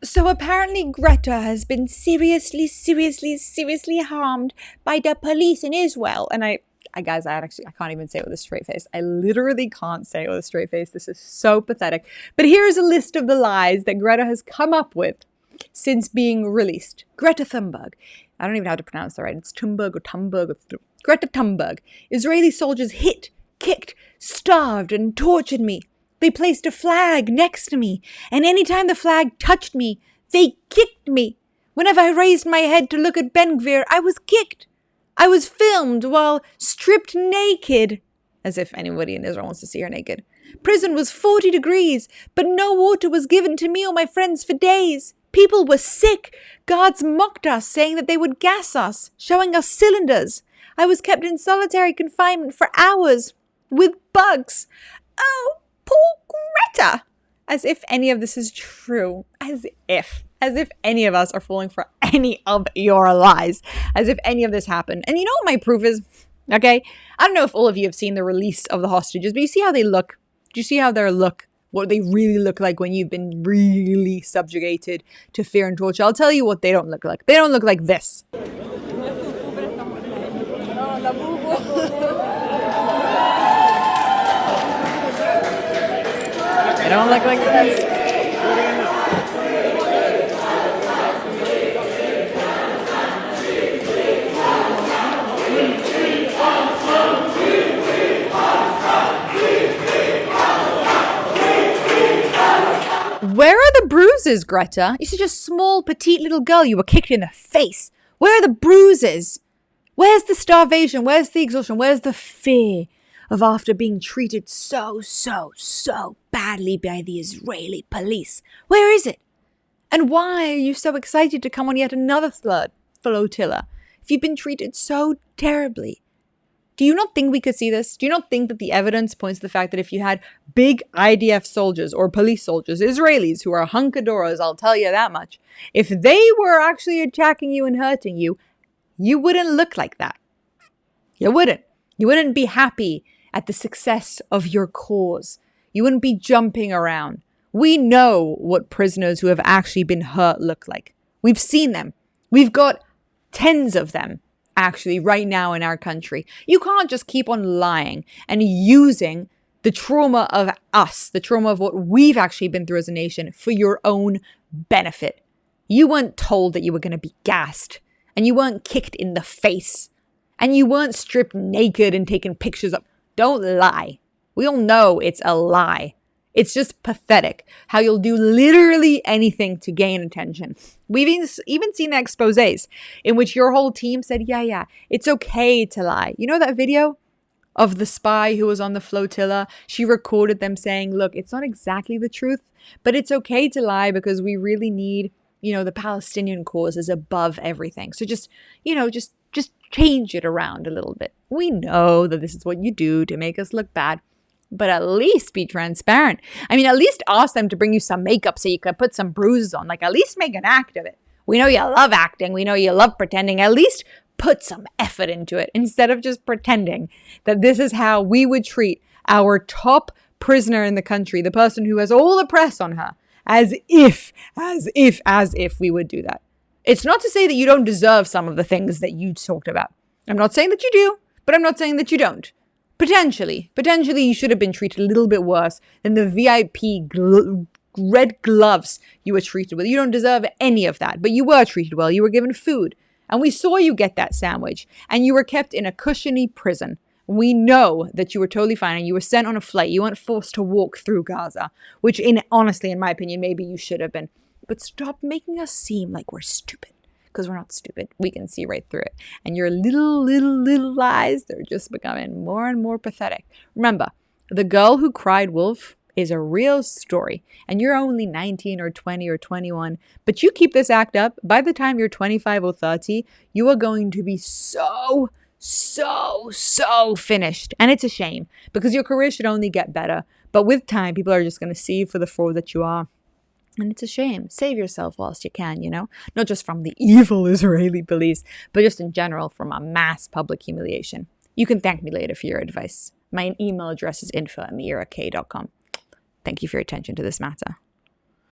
So apparently Greta has been seriously harmed by the police in Israel. And I can't even say it with a straight face. I literally can't say it with a straight face. This is so pathetic. But here's a list of the lies that Greta has come up with since being released. Greta Thunberg. I don't even know how to pronounce that right. It's Thunberg or Thunberg. Greta Thunberg. Israeli soldiers hit, kicked, starved, and tortured me. They placed a flag next to me, and anytime the flag touched me, they kicked me. Whenever I raised my head to look at Ben-Gvir, I was kicked. I was filmed while stripped naked. As if anybody in Israel wants to see her naked. Prison was 40 degrees, but no water was given to me or my friends for days. People were sick. Guards mocked us, saying that they would gas us, showing us cylinders. I was kept in solitary confinement for hours with bugs. Oh, poor Greta! As if any of this is true. As if any of us are falling for any of your lies. As if any of this happened. And you know what my proof is? Okay? I don't know if all of you have seen the release of the hostages, but you see how they look? Do you see how they look? What they really look like when you've been really subjugated to fear and torture? I'll tell you what they don't look like. They don't look like this. They don't look like this. Where are the bruises, Greta? You're such a small, petite little girl. You were kicked in the face. Where are the bruises? Where's the starvation? Where's the exhaustion? Where's the fear of after being treated so badly by the Israeli police? Where is it? And why are you so excited to come on yet another flotilla if you've been treated so terribly? Do you not think we could see this? Do you not think that the evidence points to the fact that if you had big IDF soldiers or police soldiers, Israelis who are hunkadoras, I'll tell you that much, if they were actually attacking you and hurting you, you wouldn't look like that. You wouldn't. You wouldn't be happy at the success of your cause. You wouldn't be jumping around. We know what prisoners who have actually been hurt look like. We've seen them. We've got tens of them actually right now in our country. You can't just keep on lying and using the trauma of us, the trauma of what we've actually been through as a nation for your own benefit. You weren't told that you were going to be gassed, and you weren't kicked in the face, and you weren't stripped naked and taken pictures of. Don't lie. We all know it's a lie. It's just pathetic how you'll do literally anything to gain attention. We've even seen the exposés in which your whole team said, yeah, it's okay to lie. You know that video of the spy who was on the flotilla? She recorded them saying, look, it's not exactly the truth, but it's okay to lie because we really need, the Palestinian cause is above everything. So just change it around a little bit. We know that this is what you do to make us look bad. But at least be transparent. I mean, at least ask them to bring you some makeup so you can put some bruises on. Like, at least make an act of it. We know you love acting. We know you love pretending. At least put some effort into it instead of just pretending that this is how we would treat our top prisoner in the country, the person who has all the press on her, as if we would do that. It's not to say that you don't deserve some of the things that you talked about. I'm not saying that you do, but I'm not saying that you don't. Potentially, you should have been treated a little bit worse than the VIP red gloves you were treated with. You don't deserve any of that, but you were treated well. You were given food, and we saw you get that sandwich, and you were kept in a cushiony prison. We know that you were totally fine, and you were sent on a flight. You weren't forced to walk through Gaza, which honestly, in my opinion, maybe you should have been. But stop making us seem like we're stupid. Because we're not stupid. We can see right through it. And your little lies, they're just becoming more and more pathetic. Remember, the girl who cried wolf is a real story. And you're only 19 or 20 or 21. But you keep this act up, by the time you're 25 or 30, you are going to be so finished. And it's a shame. Because your career should only get better. But with time, people are just going to see you for the fraud that you are. And it's a shame. Save yourself whilst you can, Not just from the evil Israeli police, but just in general from a mass public humiliation. You can thank me later for your advice. My email address is info@miirak.com. Thank you for your attention to this matter.